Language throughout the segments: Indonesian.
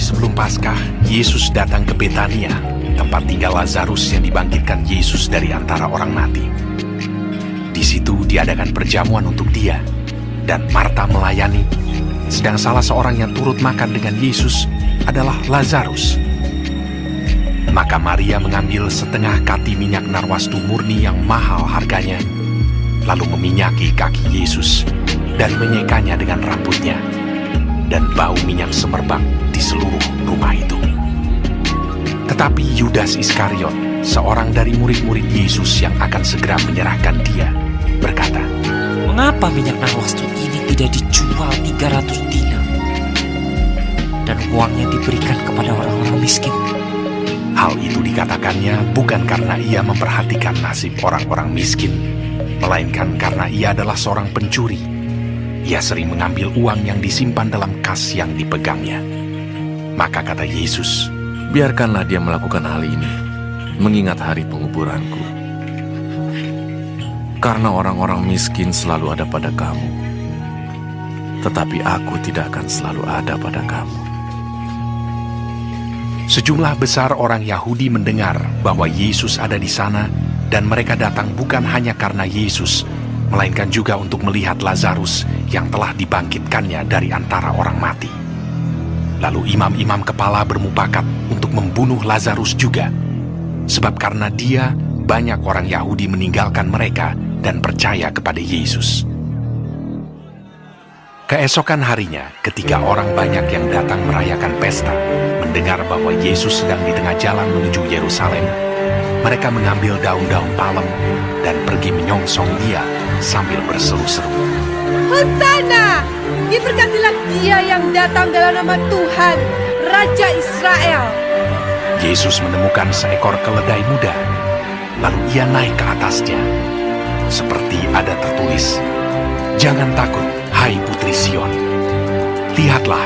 sebelum Paskah, Yesus datang ke Betania, tempat tinggal Lazarus yang dibangkitkan Yesus dari antara orang mati. Di situ diadakan perjamuan untuk dia, dan Marta melayani, sedang salah seorang yang turut makan dengan Yesus adalah Lazarus. Maka Maria mengambil setengah kati minyak narwastu murni yang mahal harganya, lalu meminyaki kaki Yesus dan menyekanya dengan rambutnya, dan bau minyak semerbak di seluruh rumah itu. Tetapi Yudas Iskariot, seorang dari murid-murid Yesus yang akan segera menyerahkan dia, berkata, "Mengapa minyak narwastu ini tidak dijual 300 dinar dan uangnya diberikan kepada orang-orang miskin?" Hal itu dikatakannya bukan karena ia memperhatikan nasib orang-orang miskin, melainkan karena ia adalah seorang pencuri. Ia sering mengambil uang yang disimpan dalam kas yang dipegangnya. Maka kata Yesus, "Biarkanlah dia melakukan hal ini, mengingat hari penguburanku. Karena orang-orang miskin selalu ada pada kamu, tetapi aku tidak akan selalu ada pada kamu." Sejumlah besar orang Yahudi mendengar bahwa Yesus ada di sana, dan mereka datang bukan hanya karena Yesus, melainkan juga untuk melihat Lazarus yang telah dibangkitkannya dari antara orang mati. Lalu imam-imam kepala bermufakat untuk membunuh Lazarus juga, sebab karena dia banyak orang Yahudi meninggalkan mereka dan percaya kepada Yesus. Keesokan harinya, ketika orang banyak yang datang merayakan pesta mendengar bahwa Yesus sedang di tengah jalan menuju Yerusalem, mereka mengambil daun-daun palem dan pergi menyongsong dia sambil berseru-seru, "Hosana! Diberkatilah dia yang datang dalam nama Tuhan, Raja Israel." Yesus menemukan seekor keledai muda, lalu ia naik ke atasnya. Seperti ada tertulis, "Jangan takut, hai Putri Sion. Lihatlah,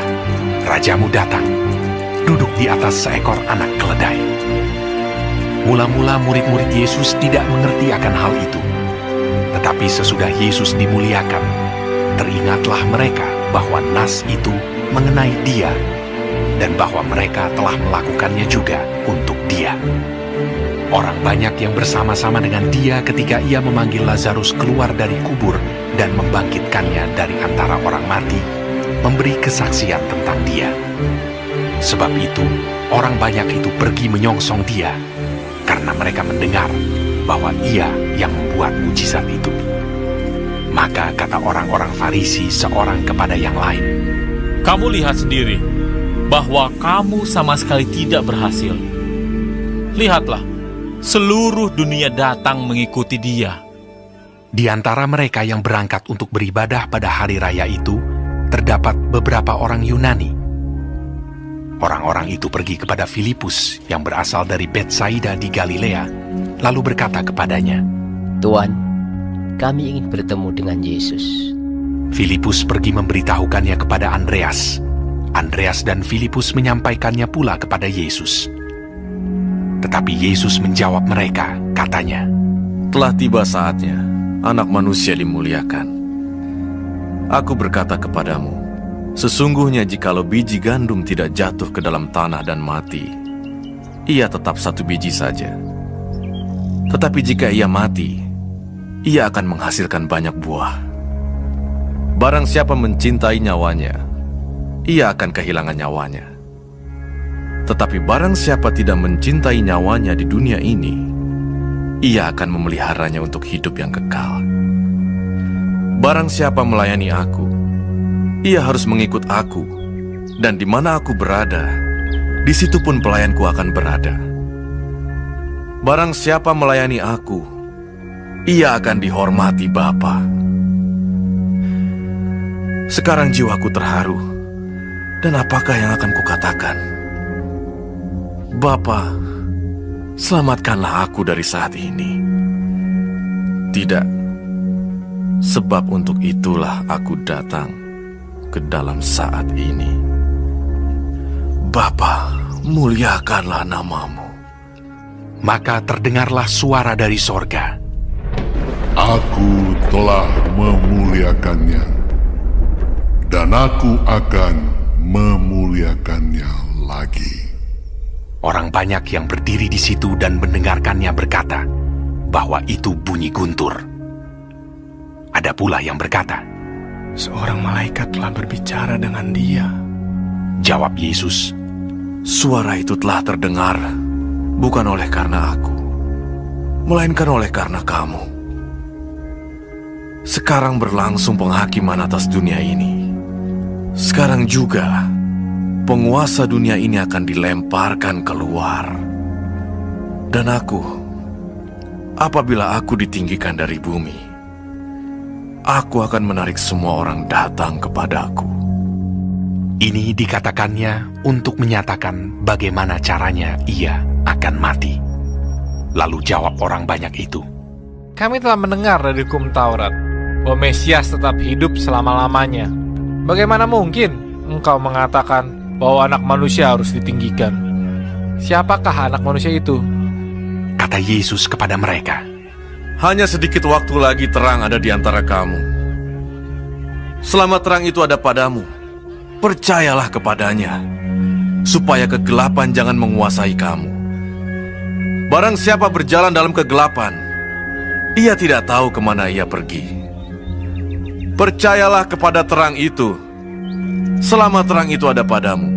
Rajamu datang, duduk di atas seekor anak keledai." Mula-mula murid-murid Yesus tidak mengerti akan hal itu. Tetapi sesudah Yesus dimuliakan, teringatlah mereka bahwa nas itu mengenai dia, dan bahwa mereka telah melakukannya juga untuk dia. Orang banyak yang bersama-sama dengan dia ketika ia memanggil Lazarus keluar dari kubur dan membangkitkannya dari antara orang mati, memberi kesaksian tentang dia. Sebab itu, orang banyak itu pergi menyongsong dia, karena mereka mendengar bahwa ia yang membuat mujizat itu. Maka kata orang-orang Farisi seorang kepada yang lain, "Kamu lihat sendiri bahwa kamu sama sekali tidak berhasil. Lihatlah, seluruh dunia datang mengikuti dia." Di antara mereka yang berangkat untuk beribadah pada hari raya itu, terdapat beberapa orang Yunani. Orang-orang itu pergi kepada Filipus yang berasal dari Betsaida di Galilea, lalu berkata kepadanya, "Tuan, kami ingin bertemu dengan Yesus." Filipus pergi memberitahukannya kepada Andreas. Andreas dan Filipus menyampaikannya pula kepada Yesus. Tetapi Yesus menjawab mereka, katanya, "Telah tiba saatnya Anak Manusia dimuliakan. Aku berkata kepadamu, sesungguhnya jikalau biji gandum tidak jatuh ke dalam tanah dan mati, ia tetap satu biji saja. Tetapi jika ia mati, ia akan menghasilkan banyak buah. Barang siapa mencintai nyawanya, ia akan kehilangan nyawanya. Tetapi barang siapa tidak mencintai nyawanya di dunia ini, ia akan memeliharanya untuk hidup yang kekal. Barang siapa melayani aku, ia harus mengikut aku, dan di mana aku berada, di situ pun pelayanku akan berada. Barang siapa melayani aku, ia akan dihormati Bapa." Sekarang jiwaku terharu, dan apakah yang akan kukatakan? Bapa, selamatkanlah aku dari saat ini. Tidak, sebab untuk itulah aku datang ke dalam saat ini. Bapa, muliakanlah namamu. Maka terdengarlah suara dari sorga, "Aku telah memuliakannya, dan aku akan memuliakannya lagi. Orang banyak yang berdiri di situ dan mendengarkannya berkata bahwa itu bunyi guntur. Ada pula yang berkata, "Seorang malaikat telah berbicara dengan dia." jawab Yesus, Suara itu telah terdengar bukan oleh karena aku, melainkan oleh karena kamu. Sekarang berlangsung penghakiman atas dunia ini. Sekarang juga penguasa dunia ini akan dilemparkan keluar. Dan aku, apabila aku ditinggikan dari bumi, aku akan menarik semua orang datang kepadaku. Ini dikatakannya untuk menyatakan bagaimana caranya ia akan mati. Lalu jawab orang banyak itu, Kami telah mendengar dari hukum Taurat bahwa Mesias tetap hidup selama-lamanya. Bagaimana mungkin engkau mengatakan bahwa anak manusia harus ditinggikan? Siapakah anak manusia itu? kata Yesus kepada mereka. Hanya sedikit waktu lagi terang ada di antara kamu. Selama terang itu ada padamu, percayalah kepadanya, supaya kegelapan jangan menguasai kamu. Barang siapa berjalan dalam kegelapan, ia tidak tahu kemana ia pergi. Percayalah kepada terang itu, selama terang itu ada padamu,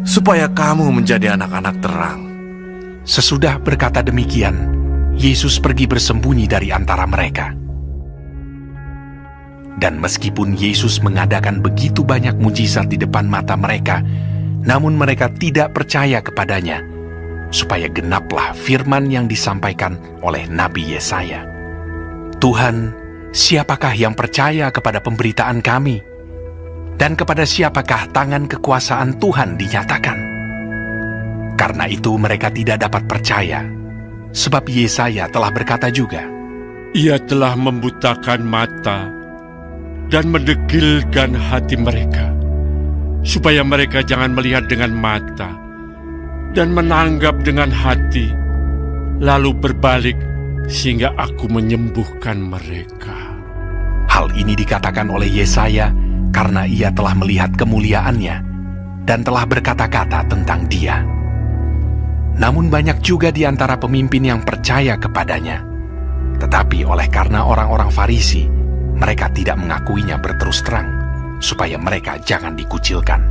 supaya kamu menjadi anak-anak terang. Sesudah berkata demikian, Yesus pergi bersembunyi dari antara mereka. Dan meskipun Yesus mengadakan begitu banyak mujizat di depan mata mereka, namun mereka tidak percaya kepadanya, supaya genaplah firman yang disampaikan oleh Nabi Yesaya. Tuhan, siapakah yang percaya kepada pemberitaan kami? Dan kepada siapakah tangan kekuasaan Tuhan dinyatakan? Karena itu mereka tidak dapat percaya, sebab Yesaya telah berkata juga, Ia telah membutakan mata dan mendegilkan hati mereka, supaya mereka jangan melihat dengan mata dan menanggap dengan hati, lalu berbalik sehingga aku menyembuhkan mereka. Hal ini dikatakan oleh Yesaya karena ia telah melihat kemuliaannya dan telah berkata-kata tentang dia. Namun banyak juga di antara pemimpin yang percaya kepadanya. Tetapi oleh karena orang-orang Farisi, mereka tidak mengakuinya berterus terang, supaya mereka jangan dikucilkan.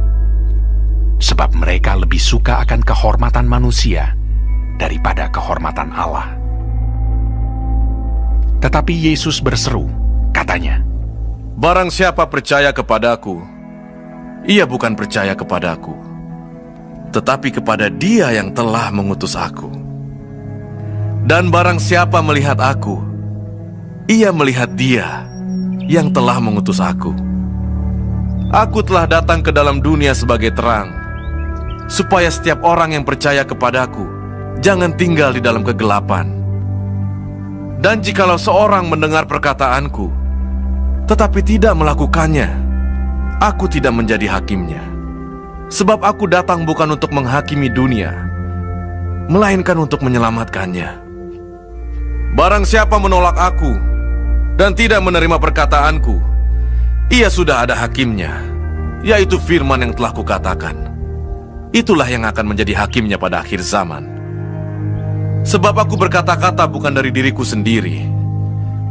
Sebab mereka lebih suka akan kehormatan manusia daripada kehormatan Allah. Tetapi Yesus berseru, katanya, Barang siapa percaya kepadaku, ia bukan percaya kepadaku, tetapi kepada Dia yang telah mengutus aku. Dan barang siapa melihat aku, ia melihat Dia yang telah mengutus aku. Aku telah datang ke dalam dunia sebagai terang, supaya setiap orang yang percaya kepadaku jangan tinggal di dalam kegelapan. Dan jikalau seorang mendengar perkataanku, tetapi tidak melakukannya, aku tidak menjadi hakimnya. Sebab aku datang bukan untuk menghakimi dunia, melainkan untuk menyelamatkannya. Barang siapa menolak aku dan tidak menerima perkataanku, ia sudah ada hakimnya, yaitu firman yang telah kukatakan. Itulah yang akan menjadi hakimnya pada akhir zaman. Sebab aku berkata-kata bukan dari diriku sendiri,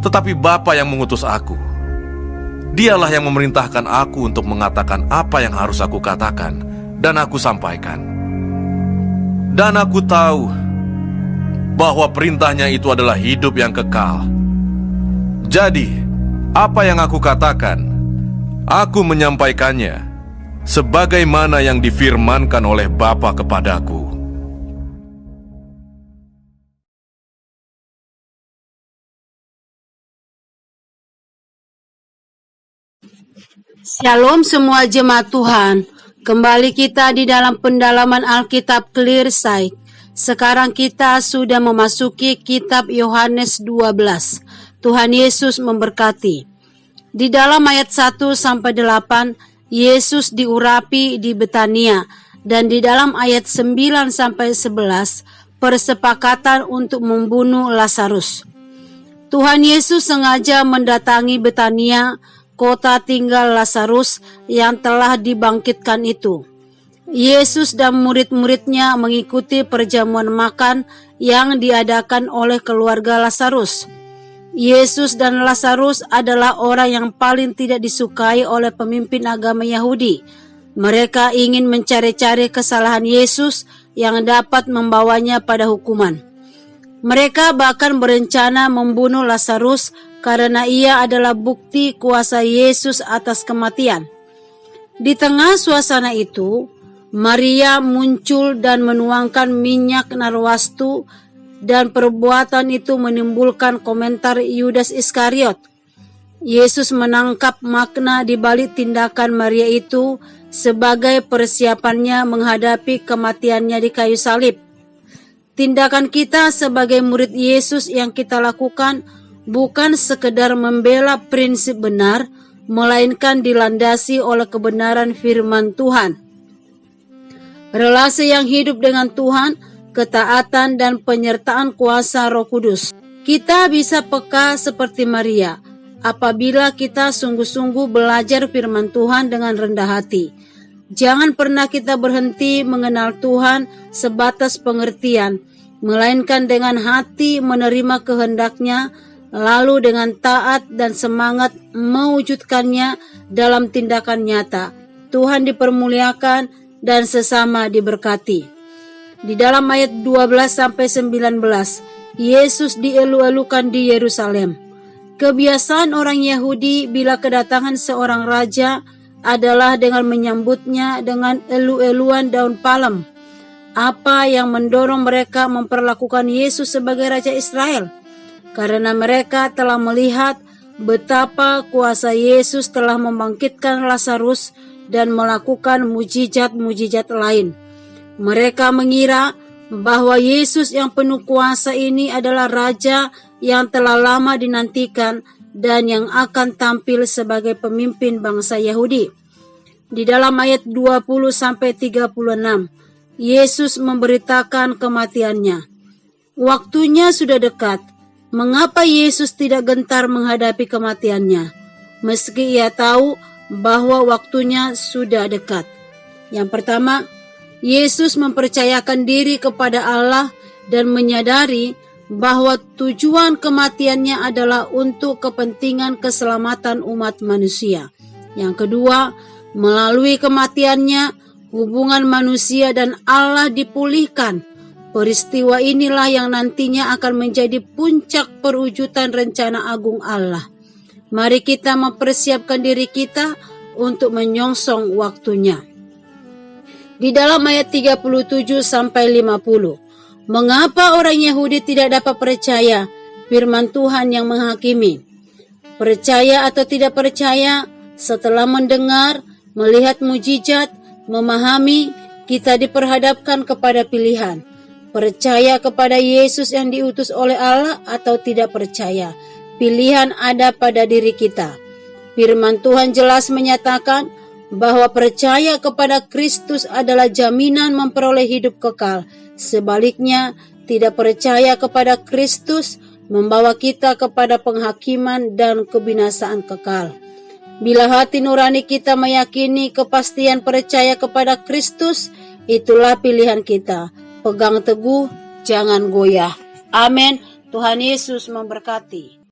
tetapi Bapa yang mengutus aku. Dialah yang memerintahkan aku untuk mengatakan apa yang harus aku katakan dan aku sampaikan. Dan aku tahu bahwa perintahnya itu adalah hidup yang kekal. Jadi, apa yang aku katakan, aku menyampaikannya sebagaimana yang difirmankan oleh Bapa kepadaku. Shalom semua jemaat Tuhan. Kembali kita di dalam pendalaman Alkitab Clear Sight. Sekarang kita sudah memasuki kitab Yohanes 12. Tuhan Yesus memberkati. Di dalam ayat 1-8, Yesus diurapi di Betania. Dan di dalam ayat 9-11, persepakatan untuk membunuh Lazarus. Tuhan Yesus sengaja mendatangi Betania, kota tinggal Lazarus yang telah dibangkitkan itu. Yesus dan murid-muridnya mengikuti perjamuan makan yang diadakan oleh keluarga Lazarus. Yesus dan Lazarus adalah orang yang paling tidak disukai oleh pemimpin agama Yahudi. Mereka ingin mencari-cari kesalahan Yesus yang dapat membawanya pada hukuman. Mereka bahkan berencana membunuh Lazarus karena ia adalah bukti kuasa Yesus atas kematian. Di tengah suasana itu, Maria muncul dan menuangkan minyak narwastu, dan perbuatan itu menimbulkan komentar Yudas Iskariot. Yesus menangkap makna di balik tindakan Maria itu sebagai persiapannya menghadapi kematiannya di kayu salib. Tindakan kita sebagai murid Yesus yang kita lakukan bukan sekedar membela prinsip benar, melainkan dilandasi oleh kebenaran firman Tuhan. Relasi yang hidup dengan Tuhan, ketaatan dan penyertaan kuasa Roh Kudus. Kita bisa peka seperti Maria apabila kita sungguh-sungguh belajar firman Tuhan dengan rendah hati. Jangan pernah kita berhenti mengenal Tuhan sebatas pengertian, melainkan dengan hati menerima kehendaknya, lalu dengan taat dan semangat mewujudkannya dalam tindakan nyata. Tuhan dipermuliakan dan sesama diberkati. Di dalam ayat 12-19, Yesus dielu-elukan di Yerusalem. Kebiasaan orang Yahudi bila kedatangan seorang raja adalah dengan menyambutnya dengan elu-eluan daun palem. Apa yang mendorong mereka memperlakukan Yesus sebagai Raja Israel? Karena mereka telah melihat betapa kuasa Yesus telah membangkitkan Lazarus dan melakukan mujizat-mujizat lain. Mereka mengira bahwa Yesus yang penuh kuasa ini adalah Raja yang telah lama dinantikan dan yang akan tampil sebagai pemimpin bangsa Yahudi. Di dalam ayat 20-36, Yesus memberitakan kematiannya. Waktunya sudah dekat. Mengapa Yesus tidak gentar menghadapi kematiannya, meski ia tahu bahwa waktunya sudah dekat? Yang pertama, Yesus mempercayakan diri kepada Allah dan menyadari bahwa tujuan kematiannya adalah untuk kepentingan keselamatan umat manusia. Yang kedua, melalui kematiannya, hubungan manusia dan Allah dipulihkan. Peristiwa inilah yang nantinya akan menjadi puncak perwujudan rencana agung Allah. Mari kita mempersiapkan diri kita untuk menyongsong waktunya. Di dalam ayat 37-50, mengapa orang Yahudi tidak dapat percaya firman Tuhan yang menghakimi? Percaya atau tidak percaya, setelah mendengar, melihat mujizat, memahami, kita diperhadapkan kepada pilihan. Percaya kepada Yesus yang diutus oleh Allah atau tidak percaya. Pilihan ada pada diri kita. Firman Tuhan jelas menyatakan bahwa percaya kepada Kristus adalah jaminan memperoleh hidup kekal. Sebaliknya, tidak percaya kepada Kristus membawa kita kepada penghakiman dan kebinasaan kekal. Bila hati nurani kita meyakini kepastian percaya kepada Kristus, itulah pilihan kita. Pegang teguh, jangan goyah. Amin. Tuhan Yesus memberkati.